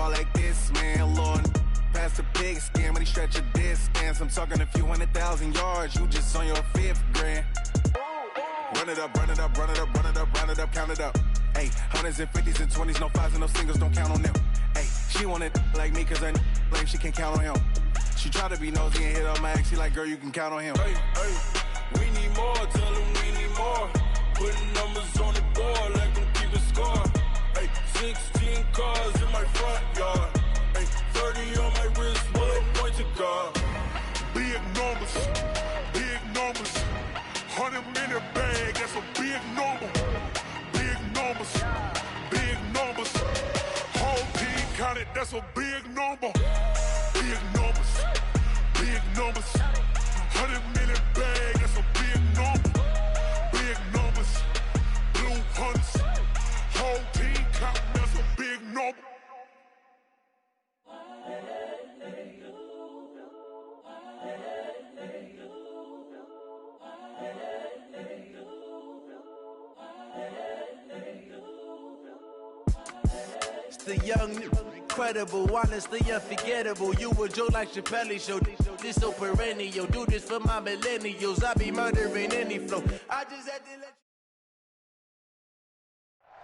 ball like this, man. Lord, past the pig skin when he stretch a distance. I'm talking a few 100,000 yards. You just on your 5th grand. Run it up, run it up, run it up, run it up, run it up, count it up. Hey, hundreds and 50s and 20s, no 5s and no singles, don't count on them. Hey, she want it like me cause her blame, she can't count on him. She try to be nosy and hit up my ex, she like, girl, you can count on him. Hey, hey, we need more, tell them we need more. Putting numbers on the board, like them keep a score. Hey, 16 cars in my front yard. Hey, 30 on my wrist, bullet point to God. Big numbers, big numbers. 100-minute bag, that's a big number. Big numbers, big numbers. Whole team counted, that's a big number. Big numbers, big numbers. 100-minute bag, that's a big number. Big numbers, blue hunts. Whole team counting, that's a big number. The young, incredible, honestly unforgettable. You a Joe like Chappelle show. This so perennial. Do this for my millennials. I be murdering any flow. I just had to let you.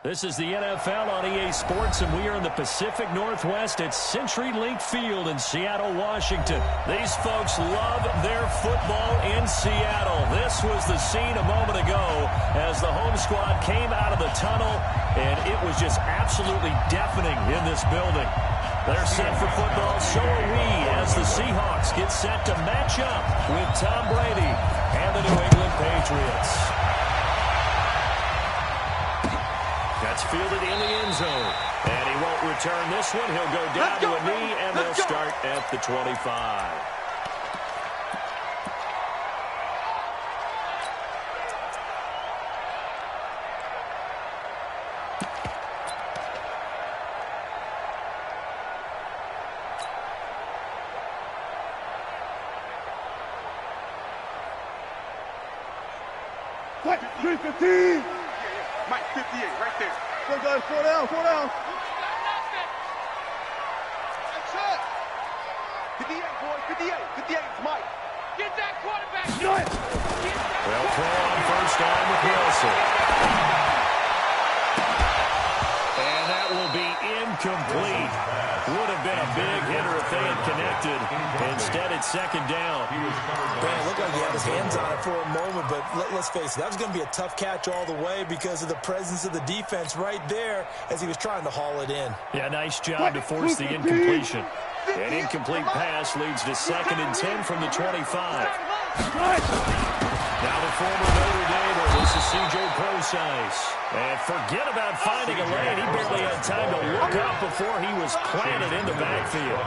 This is the NFL on EA Sports, and we are in the Pacific Northwest at CenturyLink Field in Seattle, Washington. These folks love their football in Seattle. This was the scene a moment ago as the home squad came out of the tunnel, and it was just absolutely deafening in this building. They're set for football, so are we, as the Seahawks get set to match up with Tom Brady and the New England Patriots. That's fielded in the end zone, and he won't return this one. He'll go down to a knee, and they'll start at the 25. What? 315! Mike, 58, right there. Go, guys, 4 down, 4 down. That's it. 58, boys, 58. 58, it's Mike. Get that quarterback. They'll throw on first down with Wilson. And that will be incomplete. Would have been a big hitter if they had connected. Instead, it's second down. Man, it looked like he had his hands on it for a moment, but let's face it, that was going to be a tough catch all the way because of the presence of the defense right there as he was trying to haul it in. Yeah, nice job to force the incompletion. An incomplete pass leads to 2nd and 10 from the 25. Now the former Notre Damer, this is C.J. Procise. And forget about finding a lane. He barely had time to look up before he was planted in the backfield.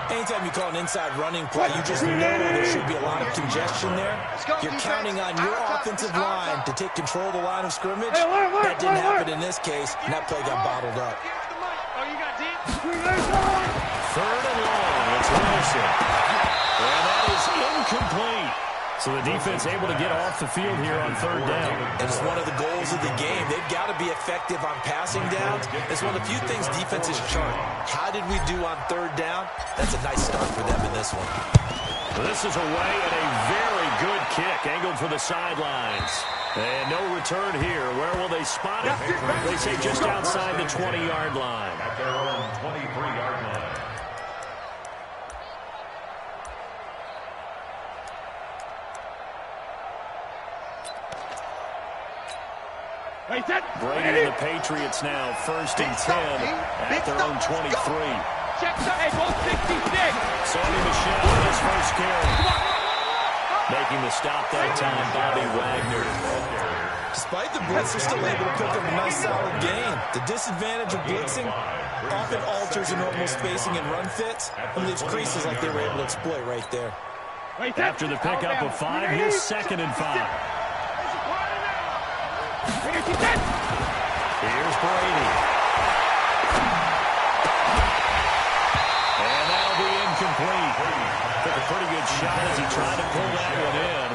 Anytime you call an inside running play, you just know there should be a lot of congestion there. You're counting on your offensive line to take control of the line of scrimmage. That didn't happen in this case, and that play got bottled up. Third and long, it's Wilson. And that is incomplete. So the defense able to get off the field here on third down. And it's one of the goals of the game. They've got to be effective on passing downs. It's one of the few things defenses chart. How did we do on third down? That's a nice start for them in this one. This is away and a very good kick angled for the sidelines. And no return here. Where will they spot it? They say just outside the 20-yard line. At their own 23-yard line. Brady and the Patriots now 1st and 10 at their own 23. Check the hey, ball 66. Sonny Michel on his first carry. Making the stop that time, Bobby Wagner. Despite the blitz, they're still able to pick up a nice solid gain. The disadvantage of blitzing often alters a normal spacing and run fits and leaves creases like they were able to exploit right there. After the pickup of 5, here's 2nd and 5. Here's Brady. And that'll be incomplete. Took a pretty good shot as he tried to pull that one in.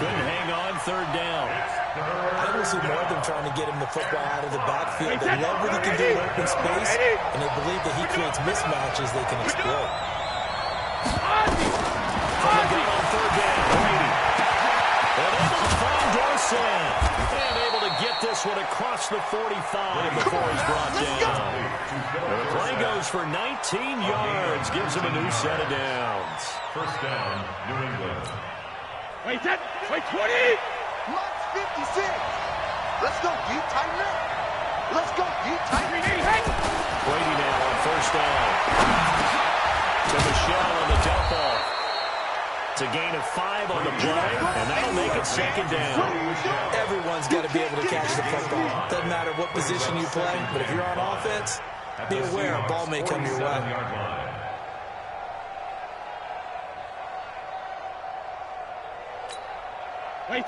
Couldn't hang on, third down. I think we'll see more of them trying to get him the football out of the backfield. They love what he can do in open space, and they believe that he creates mismatches they can exploit. From the gun on third down, Brady. And able to find Dorsett. And able to get this one across the 45 before he's brought down. And the play goes for 19 yards. Gives him a new set of downs. First down, New England. Wait, 20! March 56! Let's go, you tighten up! Let's go, you tighten up! Brady now on first down. To Michelle on the dump off. It's a gain of 5 on the play, and that'll make it second down. Everyone's got to be able to catch the football. Doesn't matter what position you play, but if you're on offense, be aware a ball may come your way.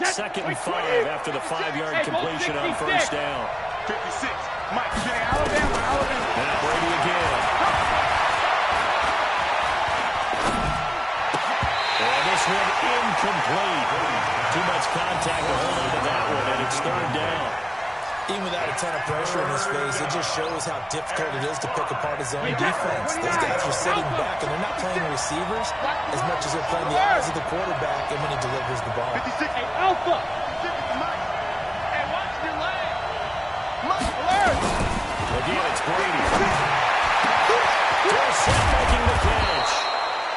Second and 5 after the 5-yard completion on first down. 56. Mike, Alabama. And Brady again. And this one incomplete. Too much contact to hold on to that one, and it's third down. Even without a ton of pressure in his face, it just shows how difficult it is to pick apart his own defense. Those guys are sitting back, and they're not playing receivers as much as they're playing the eyes of the quarterback and when he delivers the ball. 56. Hey, Alpha! Hey, watch your leg! Again, it's Brady. Dorsett making the catch.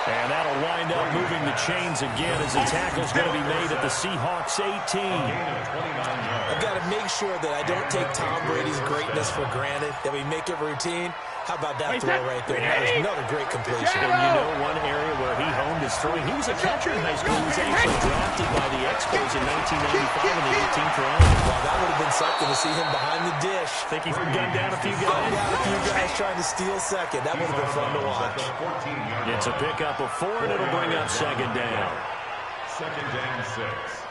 And that'll wind up moving the chains again as the tackle's going to be made at the Seahawks 18. I've got to make sure that I don't take Tom Brady's greatness for granted, that we make it routine. How about that throw right there? That was another great completion. And you know one area where he honed his throwing, he was a catcher in high school. He was actually drafted by the Expos in 1995 in the 18th round. Well, that would have been something to see him behind the dish. Think he gunned down a few guys? Gunned down a few guys trying to steal second. That would have been fun to watch. It's a pickup of 4, and it'll bring up second down. Second and 6.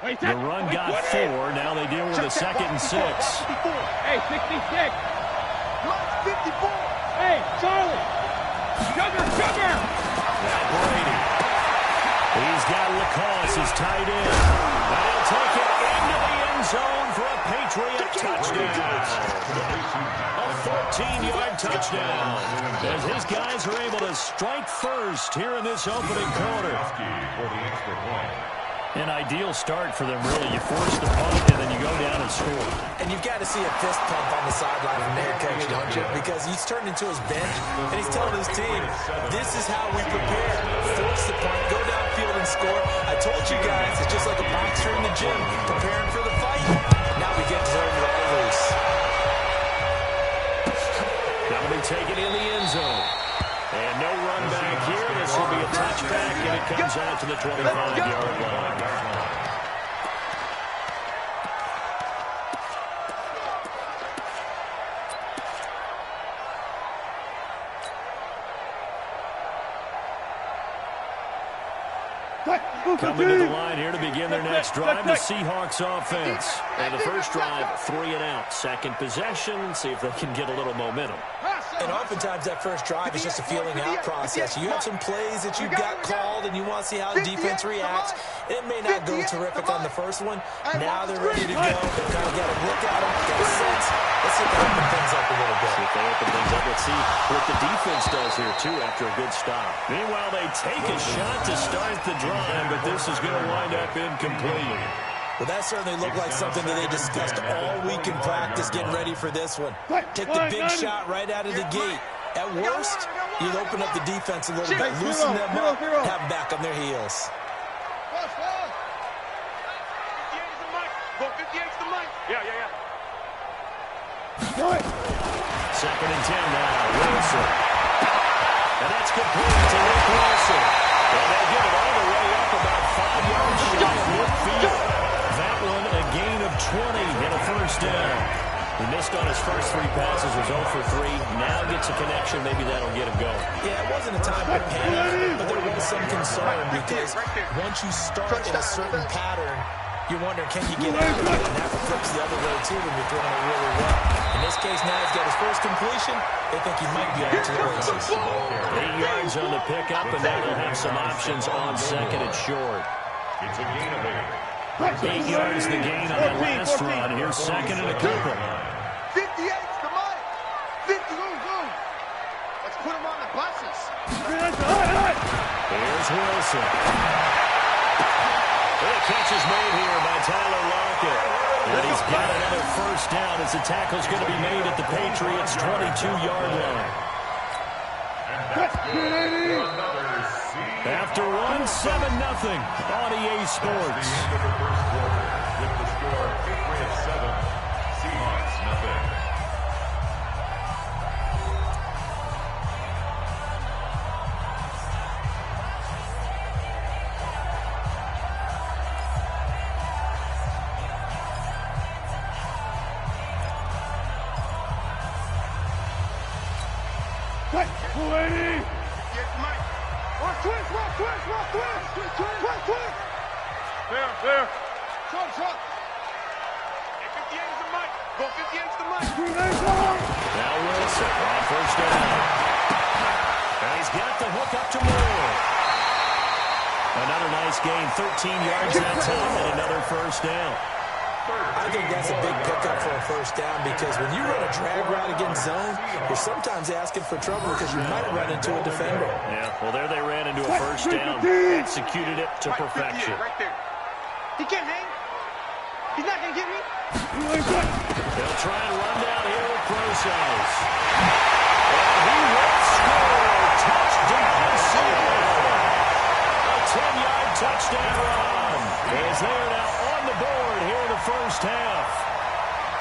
The run got 4. Now they deal with a second and 6. Hey, 66. March 54! Hey, Charlie. Sugar. Now Brady. He's got Lacoste, his tight end. And he'll take it into the end zone for a Patriot touchdown. A 14-yard touchdown. As his guys are able to strike first here in this opening quarter. For the extra point. An ideal start for them, really. You force the punt, and then you go down and score. And you've got to see a fist pump on the sideline from their coach, don't you? Because he's turned into his bench, and he's telling his team, this is how we prepare. Force the punt, go downfield and score. I told you guys, it's just like a boxer in the gym, preparing for the fight. Now we get to turn it all loose. That'll be taken in the end zone. And no run back here. This will be a touchback, and it comes out to the 25-yard line. Coming to the line here to begin their next drive, the Seahawks offense. And the first drive, 3 and out. Second possession, see if they can get a little momentum. And oftentimes that first drive is just a feeling out process. You have some plays that you've got called and you want to see how the defense reacts. It may not go terrific on the first one. Now they're ready to go. They've kind of got to look at them, get a sense. Let's see if they open things up a little bit. See if they open things up. Let's see what the defense does here, too, after a good stop. Meanwhile, they take a shot to start the drive, but this is going to wind up incomplete. Well, that certainly looked like something that they discussed all week in practice, getting ready for this one. Take the big shot right out of the gate. At worst, you'd open up the defense a little bit, loosen them up, have them back on their heels. 58's the mic. Yeah. Second and 10 now, Wilson. And that's complete to Rick Wilson. And they'll get it all the way up about 5 yards shy of midfield. That one a gain of 20 and a first down. He missed on his first 3 passes, was 0 for 3. Now gets a connection, maybe that'll get him going. Yeah, it wasn't a time to panic, but there was some concern because once you start in a certain pattern, you're wondering, can you get out of it? And that flips the other way, too, when you're throwing it really well. In this case, now he's got his first completion. They think he might be off to the races. 8 yards on the pickup, and now they'll have some options on second and short. It's a gain of 8 8. yards the gain on the last run. Here's second and a couple. 58's the money. 50. Let's put him on the buses. Here's Wilson. The catch is made here by Tyler Lockett. And he's got another first down as the tackle's going to be made at the Patriots' 22-yard line. After one, 7-0 on EA Sports. With the score, victory of 7. Seahawks, nothing. There. Shot. 58's the mic. Go 58's the mic. Now Wilson on first down. And he's got the hook up to Moore. Another nice gain, 13 yards that time, and another first down. I think that's a big pickup for a first down because when you run a drag route against zone, you're sometimes asking for trouble because you might run into a defender. Yeah, well, there they ran into a first down. Executed it to perfection. Right there. He can't hang. He's not going to get me. They'll try and run down here with Process. And he will score. Touchdown, Seattle. A 10-yard touchdown run. As they are now on the board here in the first half.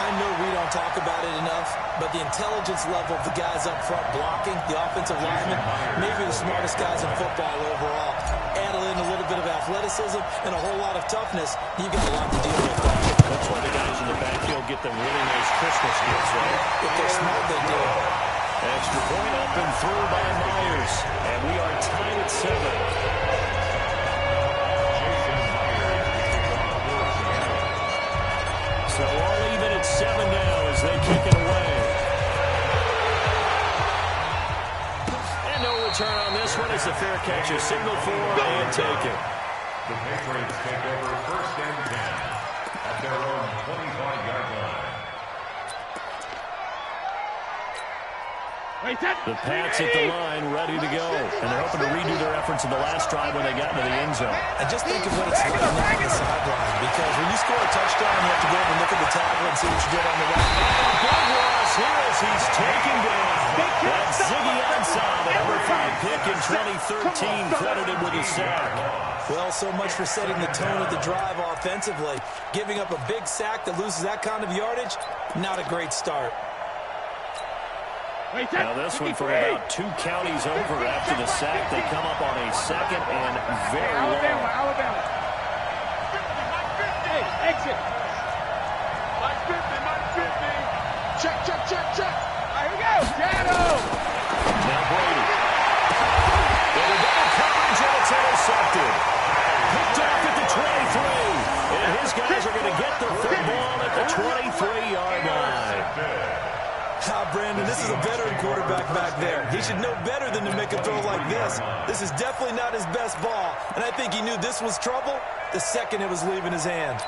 I know we don't talk about it enough, but the intelligence level of the guys up front blocking, the offensive linemen, maybe the smartest guys in football overall. Add in a little bit of athleticism and a whole lot of toughness, you've got a lot to deal with. That's why the guys in the backfield get them really nice Christmas gifts, right? If they're smart, they do. Extra point up and through by Myers. And we are tied at 7. So all even at 7 now as they kick it away. And no return on this one as the fair catch is signaled for and taken. The Patriots take over first and 10 at their own 25-yard line. The Pats at the line, ready to go. And they're hoping to redo their efforts in the last drive when they got into the end zone. And just think of what it's like now on the sideline. Because when you score a touchdown, you have to go over and look at the tackle and see what you did on the right. Big loss here as he's taken down. That's Ziggy Ansah, the number 5 pick in 2013, credited with a sack. Well, so much for setting the tone of the drive offensively. Giving up a big sack that loses that kind of yardage, not a great start. Now this one from about 2 counties over after the sack. They come up on a second and very long. Alabama. Hey, exit. Nice 50. Check. All right, here we go. Shadow. Now Brady. They're down coverage and it's intercepted. Picked off at the 23. And his guys are going to get the football at the 23-yard line. Brandon, this is a veteran quarterback back there. He should know better than to make a throw like this. This is definitely not his best ball, and I think he knew this was trouble the second it was leaving his hand.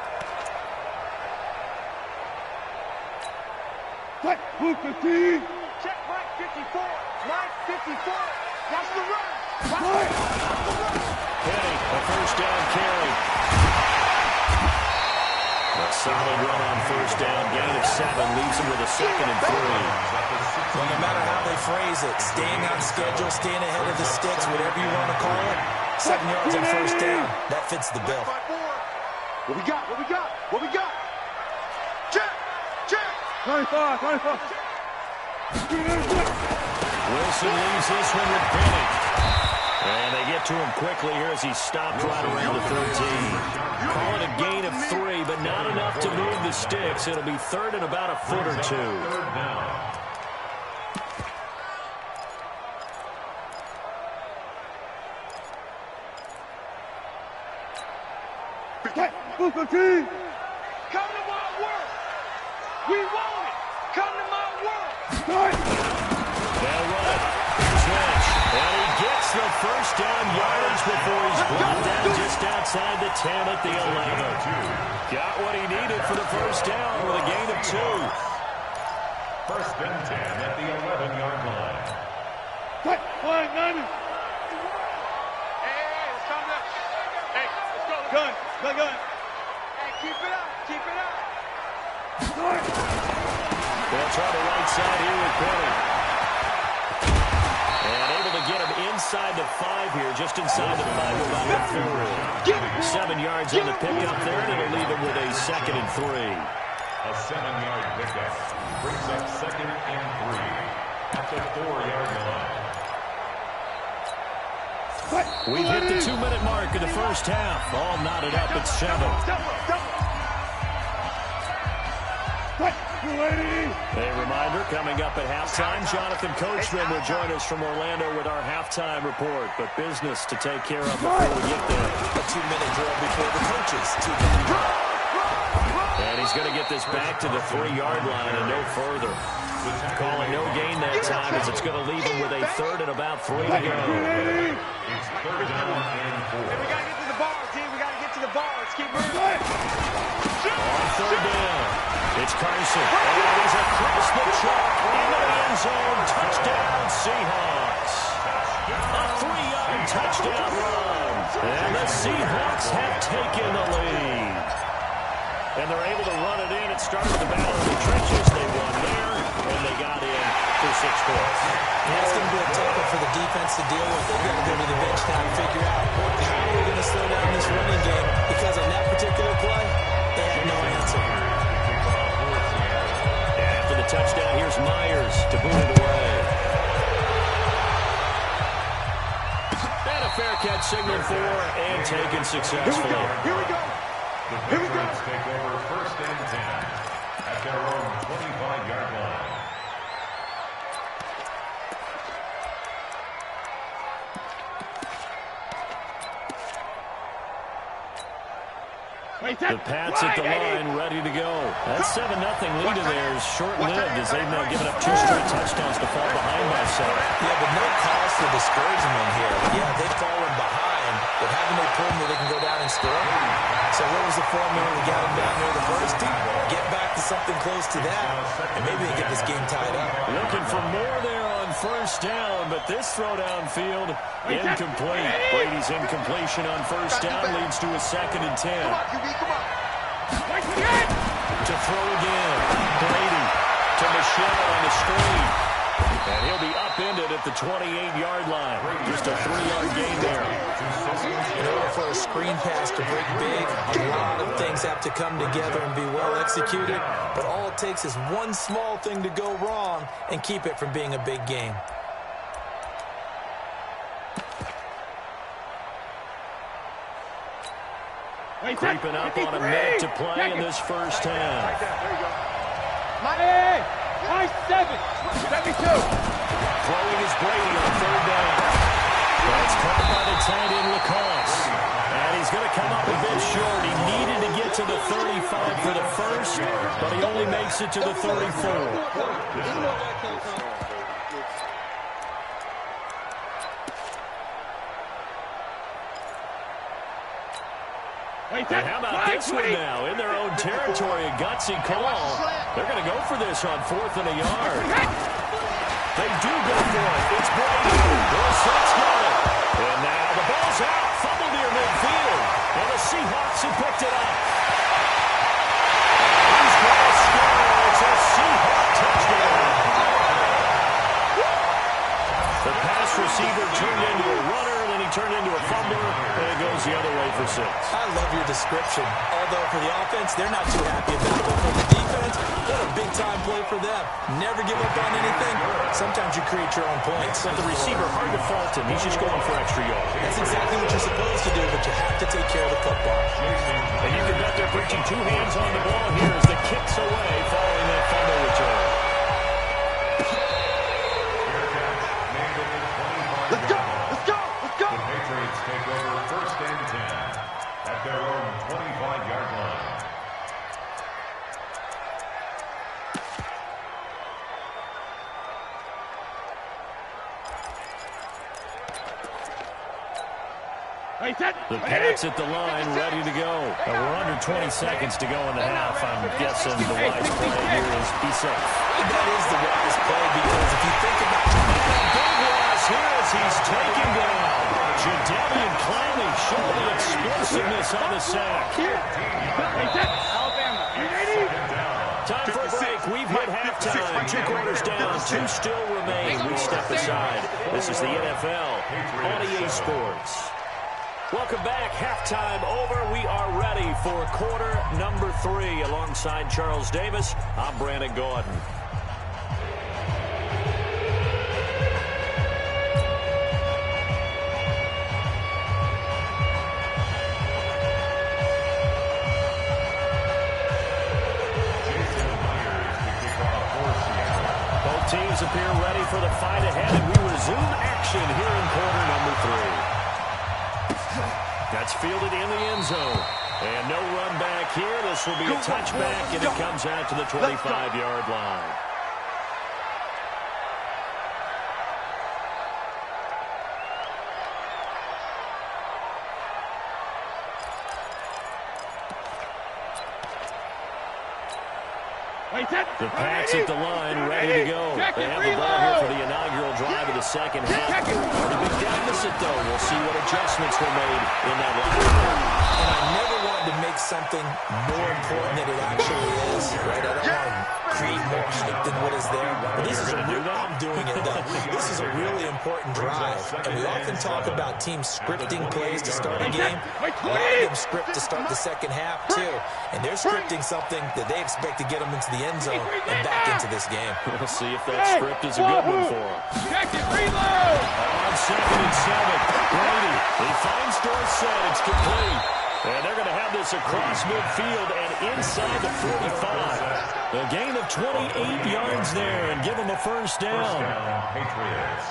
Check, Blue 15. Check, Mike 54. Mike 54. Watch the run. Penny, a first down carry. A solid run on first down. Gain of 7 leaves him with a second and 3. Well, no matter how they phrase it, staying on schedule, staying ahead of the sticks, whatever you want to call it, 7 yards on first down, that fits the bill. What we got? Check. 25. Wilson leaves this one with Penny. And they get to him quickly here as he's stopped right around the 13. Call it a gain of 3, but not enough to move the sticks. It'll be third and about a foot or 2. Come to my work. We want it. Come to my They'll run it. Switch. And he gets the first down yardage before he's brought down just outside the 10 at the 11. Got what he needed for the first down with a gain of 2. First and 10 at the 11-yard line. Hey, let's calm down. Hey, let's go. Gun. Hey, keep it up. They'll try the right side here with Penny. And able to get him inside the 5 here, just inside the 5 about the 4. 7 yards on the pickup there, and it'll leave him with a 2nd and 3. A 7-yard pickup brings up 2nd and 3 at the 4-yard line. We've hit the 2-minute mark in the first half. All knotted up at 7. A reminder, coming up at halftime, Jonathan Coachman will join us from Orlando with our halftime report. But business to take care of before we get there. A 2-minute drill before the coaches. 2-minute drill. And he's going to get this back to the 3-yard line and no further. Calling no gain that time as it's going to leave him with a 3rd and about 3 to go. It's 3rd down and 4. Hey, we got to get to the ball, team. We got to get to the ball. Let's keep moving. On 3rd down, it's Carson. And he's across the chalk into the end zone. Touchdown, Seahawks. A 3-yard touchdown run. And the Seahawks have taken the lead. And they're able to run it in. It started the battle in the trenches. They won there, and they got in for 6 points. Yeah, it's going to be a tough one for the defense to deal with. They've got to go to the bench now and figure out how we're going to slow down this running game, because on that particular play, they had no answer. After the touchdown, here's Myers to boot it away. And a fair catch signaled for and taken successfully. Here we go. The Patriots take over 1st and 10 at their own 25-yard line. The Pats at the line, ready to go. That 7-0 lead of theirs short-lived as they've now given up 2 straight touchdowns to fall behind by 7. Yeah, but no cause for discouragement here. Yeah, they've fallen behind, but haven't they proven that they can go down and score? So what was the formula we got them down there the first time? Get back to something close to that, and maybe they get this game tied up. Looking for more there on 1st down, but this throw downfield, incomplete. Brady's incompletion on 1st down leads to a 2nd and 10. Come on, QB, come on. To throw again. Brady to Michelle on the screen. And he'll be upended at the 28-yard line. Just a 3-yard gain there. In order for a screen pass to break big, a lot of things have to come together and be well executed. But all it takes is one small thing to go wrong and keep it from being a big game. Creeping up on a minute to play in this first half. Hey, nice 7. 72. Throwing is Brady on 3rd down. That's caught by the tight end Lacoste. And he's going to come up a bit short. He needed to get to the 35 for the first, but he only makes it to the 34. And how about this one now? In their own territory, a gutsy call. They're going to go for this on 4th and a yard. They do go for it. It's Brady. Brissot's got it. And now the ball's out. Fumble near midfield. And the Seahawks have picked it up. He's going to score. It's a Seahawk touchdown. The pass receiver turned into a runner, and then he turned into a fumbler, and it goes the other way for 6. I love your description. Although for the offense, they're not too happy about it. But for the defense, what a big-time play for them. Never give up on anything. Sometimes you create your own points. But the receiver, hard to fault him. He's just going for extra yards. That's exactly what you're supposed to do, but you have to take care of the football. And you can bet they're putting 2 hands on the ball here as the kick's away following that fumble return. Let's go, let's go, let's go. The Patriots take over 1st and 10 at their own 25-yard line. The Pats at the line, ready to go. We're under 20 seconds to go in the half. I'm guessing the wise play here is be safe. That is the wise play because if you think about it, big loss here as he's taken down. Jadeveon Clowney showing the explosiveness on the sack. Alabama. Time for a break. We've hit halftime. 2 quarters down. 2 still remain. We step aside. This is the NFL on EA Sports. Welcome back. Halftime over. We are ready for quarter number 3. Alongside Charles Davis, I'm Brandon Gordon. Both teams appear ready for the fight ahead, and we resume action here in quarter number 3. That's fielded in the end zone. And no run back here. This will be a touchback, and it comes out to the 25-yard line. The Pats at the line, ready to go. They have the ball here for the inaugural drive of the second half. Pretty big deficit, though. We'll see what adjustments were made in that line. And I never wanted to make something more important than it actually is. Right? I don't want to create more hype than what is there. But this is a real, I'm doing it, though. This is a really important drive. And we often talk about teams scripting plays to start a game. A lot of them script to start the second half, too. And they're scripting something that they expect to get them into the end zone and back into this game. We'll see if that script is a good one for them. Check it, reload! On 2nd and 7, Brady, he finds Dorsett. It's complete. And they're going to have this across midfield and inside the 45. A gain of 28 yards there and give them a first down. Patriots.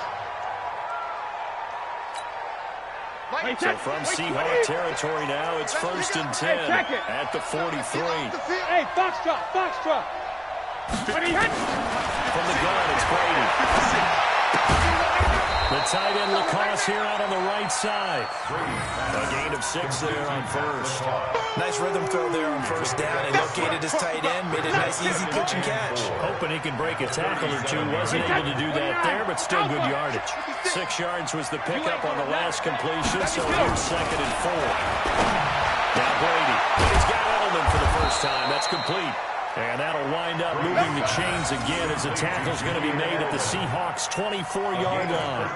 So from Seahawk territory now, it's 1st and 10 at the 43. Hey, foxtrot. From the gun, it's Brady. The tight end Lacoste here out on the right side. A gain of 6 there on first. Nice rhythm throw there on first down. He located his tight end, made a nice easy pitch and catch. Hoping he can break a tackle or two. Wasn't able to do that there, but still good yardage. 6 yards was the pickup on the last completion, so here's 2nd and 4. Now Brady. He's got Edelman for the first time. That's complete. And that'll wind up moving the chains again as the tackle's going to be made at the Seahawks' 24-yard line.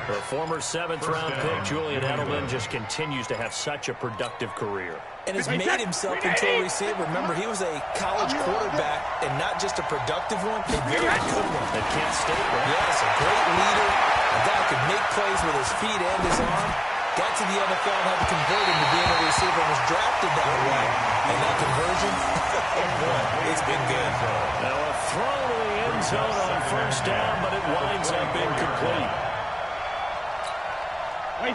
The former 7th-round pick, Julian Edelman, just continues to have such a productive career. And has made himself into a receiver. Remember, he was a college quarterback, and not just a productive one, a very good one. At Kent State, right? Yes, a great leader. A guy who could make plays with his feet and his arm. Got to the NFL and had to convert him to being a receiver and was drafted that way. And that conversion, it's been good. Now a throw to the end zone on first down, but it winds up incomplete.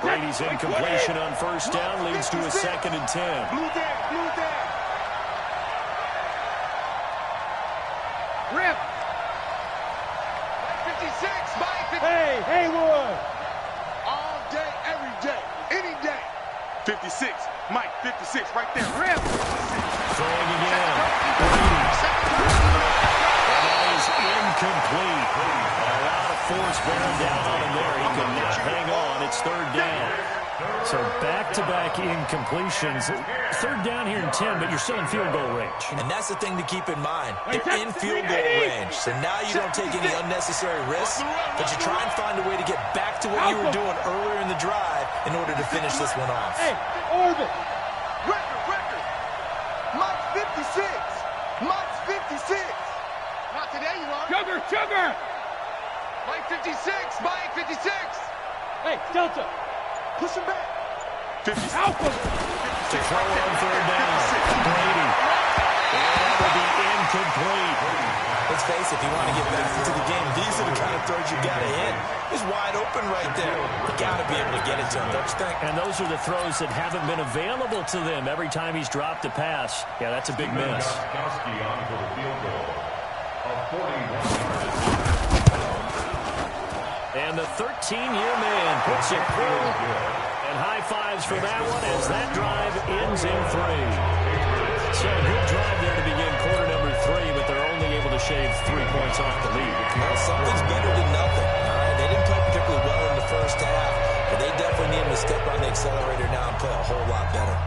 Brady's incompletion on first down leads to a 2nd and 10. Blue there. Rip. 56, Mike. Hey, Haywood. All day, every day, any day. 56, Mike, 56, right there. Rip. Throwing again. Brady. And that is incomplete. A lot of force bearing down on him there. He could not hang on. It's 3rd down. So back-to-back incompletions. 3rd down here in 10, but you're still in field goal range. And that's the thing to keep in mind. They're in field goal range. So now you don't take any unnecessary risks, but you try and find a way to get back to what you were doing earlier in the drive in order to finish this one off. Hey, Orbit. Record. Mike's 56. Mike's 56. Not today, you are. Sugar. Mike 56. Mike 56. Hey, Delta. Push him back. 56. Alpha. To throw on 3rd down. Brady. And that will be incomplete. Let's face it, if you want to get back into the game, these are the kind of throws you got to hit. He's wide open right there. You got to be able to get it to him, don't you think? And those are the throws that haven't been available to them every time he's dropped a pass. Yeah, that's a big miss. Gronkowski on for the field goal of 41 yards. And the 13-year man puts it through. And And high fives for that one as that drive ends in 3. So a good drive there to begin quarter number 3, but they're only able to shave 3 points off the lead. Well, something's better than nothing. All right, they didn't play particularly well in the first half, but they definitely need to step on the accelerator now and play a whole lot better.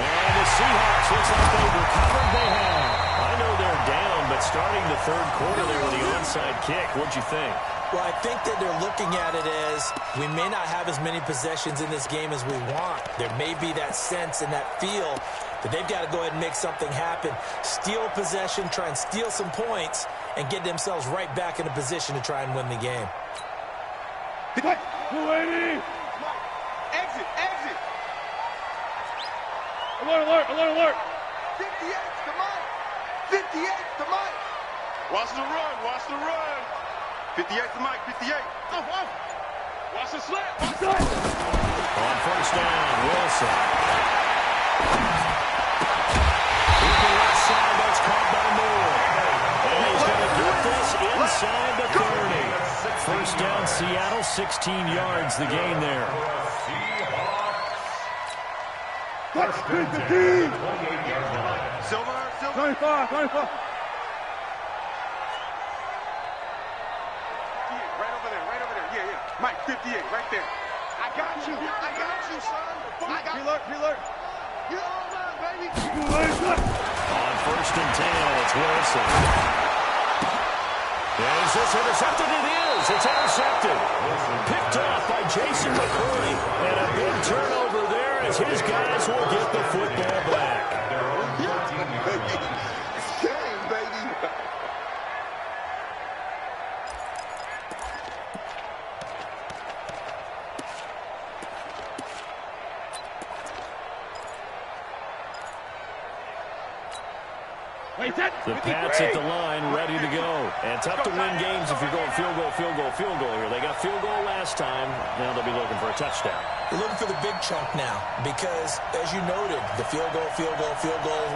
And the Seahawks looks like they've recovered. They have. I know they're down, but starting the third quarter there with the onside kick, what'd you think? Well, I think that they're looking at it as we may not have as many possessions in this game as we want. There may be that sense and that feel that they've got to go ahead and make something happen. Steal possession, try and steal some points, and get themselves right back in a position to try and win the game. Exit, exit. Alert, alert, alert. 58's the Mike. 58's the Mike. Watch the run, watch the run. 58's the Mike, 58. Watch the slap, watch the slap. On first down, Wilson. He's the left side, that's caught by Moore. And he's going to get this inside the 30. First down, Seattle, 16 yards, the gain there. Silver, silver. 25, 25. Mike, 58, right there. I got you, son. Preload. You're all mine, baby. On first and 10, it's Wilson. Is this intercepted? It is. It's intercepted. Picked off by Jason McCourty. And a big turnover there as his guys will get the football back. It's game, baby. The Pats at the line, ready to go. And tough to win games if you're going field goal here. They got field goal last time. Now they'll be looking for a touchdown. They're looking for the big chunk now because, as you noted, the field goal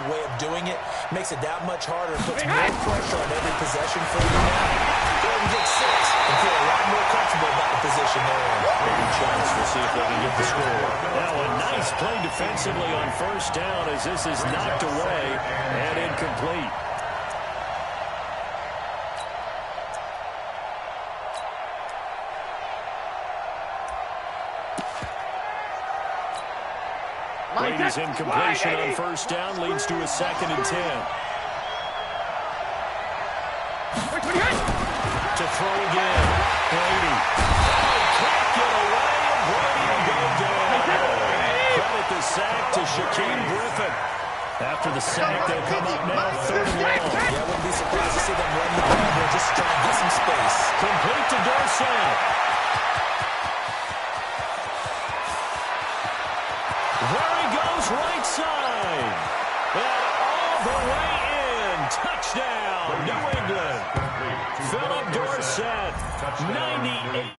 way of doing it makes it that much harder. It puts more pressure on every possession for you now. Go ahead and get 6 and feel a lot more comfortable about the position they're in. Big chance. We'll see if they can get the score. Now a nice play defensively on first down as this is knocked away and incomplete. Brady's incompletion on first down leads to a 2nd and 10. To throw again. Brady. Oh, can't get away, and Brady will go down. Credit the sack to Shaquem Griffin. After the sack, they'll come up now 3rd and long. Yeah, I wouldn't be surprised to see them run the ball here just to try and get some space. Complete to Dorsett. There he goes, right side. And all the way in. Touchdown, New England. Philip Dorsett, 98.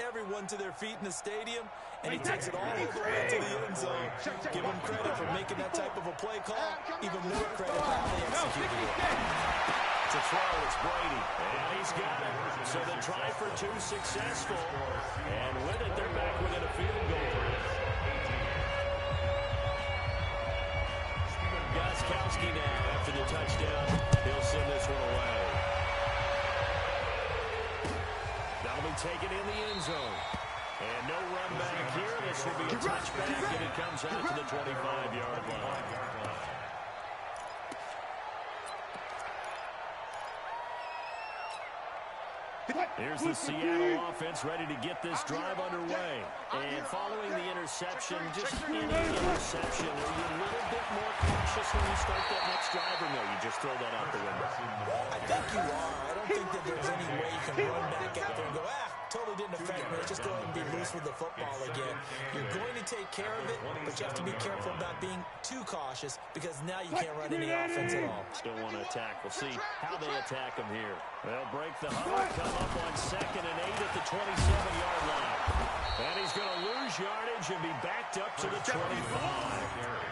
Everyone to their feet in the stadium, and he takes it all the way to the end zone. Give him credit for making that type of a play call. Even more credit for how they executed it. To throw, it's Brady, and he's got it. So the try for 2 successful, and with it, they're back within a field goal. Gostkowski now after the touchdown. He'll send this one away. That'll be taken in the end zone. And no run back here. This will be a touchback, and it comes out to the 25-yard line. Here's the Seattle offense ready to get this drive underway. And following the interception, just any interception, are you a little bit more cautious when you start that next drive, or no, you just throw that out the window? I think you are. I don't think that there's any way you can run back out there and go, totally didn't affect me. Let's just go ahead and be loose with the football again. You're going to take care of it, but you have to be careful about being too cautious because now you can't run any offense at all. Still want to attack. We'll see how they attack them here. They'll break the huddle, come up on 2nd and 8 at the 27-yard line. And he's going to lose yardage and be backed up to the 25.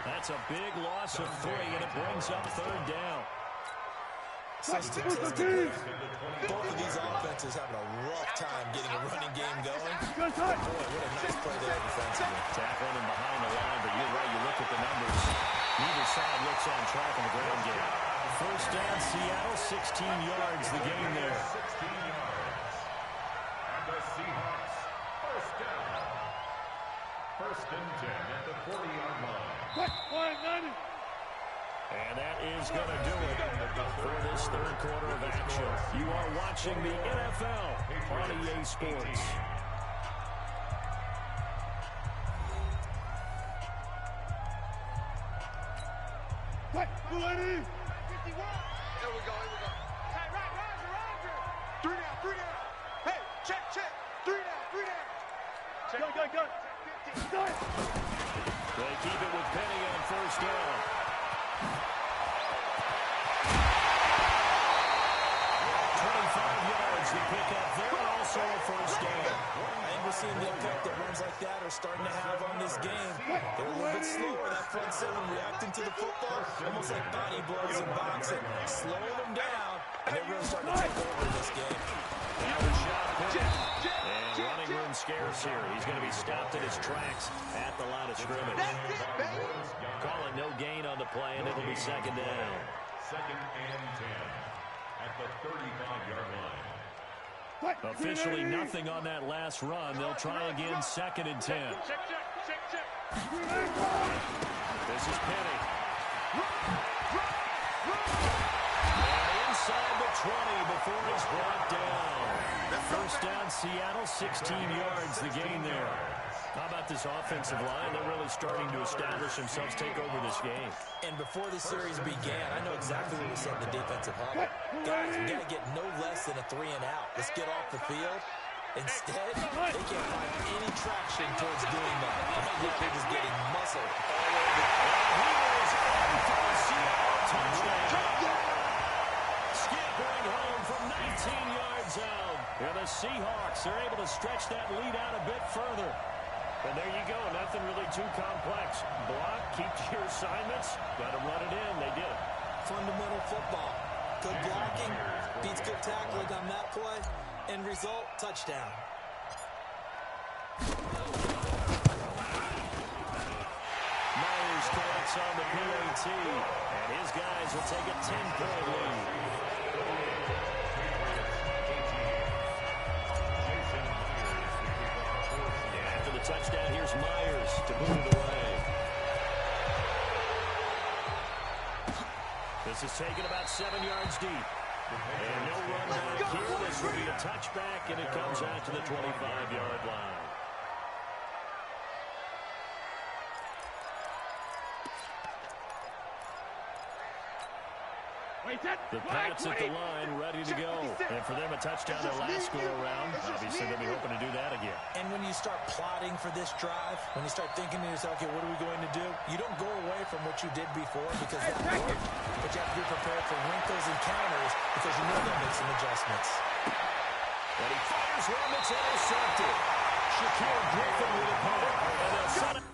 That's a big loss of 3, and it brings up 3rd down. So statistically, both of these offenses having a rough time getting a running game going. Boy, what a nice play there defensively. Tackling him behind the line, but you're right, you look at the numbers. Neither side looks on track in the ground game. 1st down, Seattle, 16 yards, the game there. 16 yards. And the Seahawks, 1st down. 1st and 10 at the 40-yard line. And that is going to do it for this 3rd quarter of action. You are watching the NFL on EA Sports. Here we go. Hey, Roger. 3 down. Hey, check. 3 down. Check. Go. They keep it with Penny on 1st down. 25 yards to pick up there, and also a 1st down. I think we're seeing the effect that runs like that are starting to have on this game. They're a little bit slower, that front 7 reacting to the football, almost like body blows in boxing, slowing them down, and they're really starting to take over in this game. Now the shot pitch. And running room scarce here. He's going to be stopped in his tracks at the line of scrimmage. Calling no gain on the play, and it'll be 2nd down. 2nd and 10 at the 35-yard line. Officially nothing on that last run. They'll try again, 2nd and 10. Check. This is Penny. And inside the 20 before he's brought down. 1st down, Seattle, 16 yards, the gain there. How about this offensive line? They're really starting to establish themselves, take over this game. And before the series began, I know exactly what we said in the defensive huddle. Guys, we got to get no less than a 3 and out. Let's get off the field. Instead, they can't find any traction towards doing that. Right now, they're just getting muscle all over the field. He is in for a Seattle touchdown. Scampering home from 19 yards out. And the Seahawks are able to stretch that lead out a bit further. And there you go, nothing really too complex. Block, keep to your assignments, got to run it in. They did it. Fundamental football. Good blocking, beats good tackling on that play. End result, touchdown. Myers collects on the PAT, and his guys will take a 10-point lead. After the touchdown, here's Myers to boot it away. This is taken about 7 yards deep. And no run back here. This will be a touchback, and it comes out to the 25-yard line. The Pats at the line, ready to go. And for them, a touchdown their last go-around. Obviously, they'll be hoping to do that again. And when you start plotting for this drive, when you start thinking to yourself, okay, what are we going to do? You don't go away from what you did before because that worked. But you have to be prepared for wrinkles and counters because you know they'll make some adjustments. And he fires one that's intercepted. Shaquille Griffin with a punt. And they'll set it.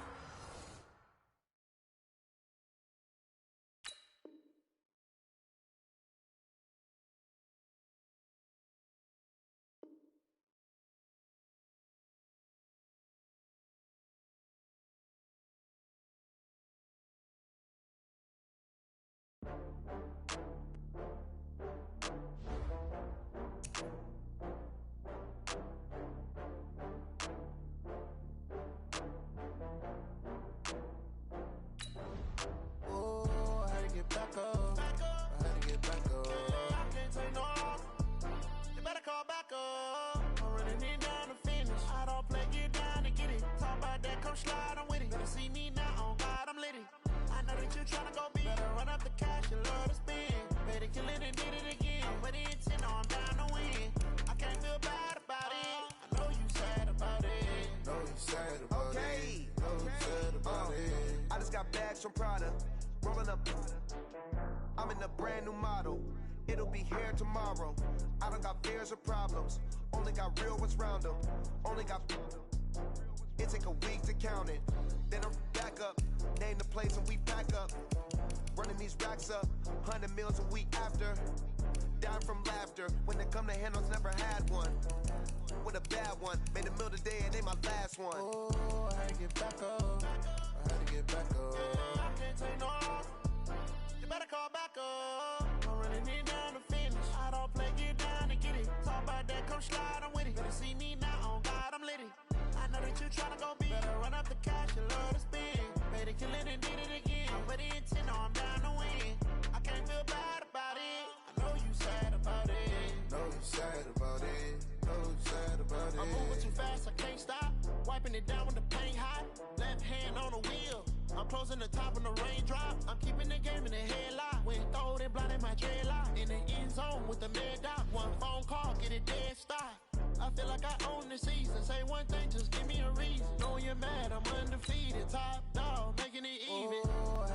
got bags from Prada, rolling up. I'm in a brand new model. It'll be here tomorrow. I don't got fears or problems. Only got real ones round them. Only got. It take a week to count it. Then I'm back up. Name the place and we back up. Running these racks up. 100 meals a week after. Dying from laughter. When it come to handles, never had one. With a bad one. Made a meal today and they my last one. Oh, I had to get back up. I had to get back up. I can't take no. You better call back up. I'm running it down to finish. I don't play, get down to get it. Talk about that, come slide, I'm with it. Better see me now, on God, I'm litty. I know that you tryna go big. Better run up the cash, you love to spend. Better kill it and did it again. I put in 10, now I'm down to win. I can't feel bad about it. I know you sad about it. Know you sad about it. Know you sad about it. I'm moving too fast, I can't stop. Wiping it down with the paint hot. Left hand on the wheel. I'm closing the top on the raindrop. I'm keeping the game in the headlock. When throwed and blinded my dreadlock. In the end zone with the mad dot. One phone call, get it dead stop. I feel like I own the season. Say one thing, just give me a reason. Knowing you're mad, I'm undefeated. Top dog, making it even. Oh,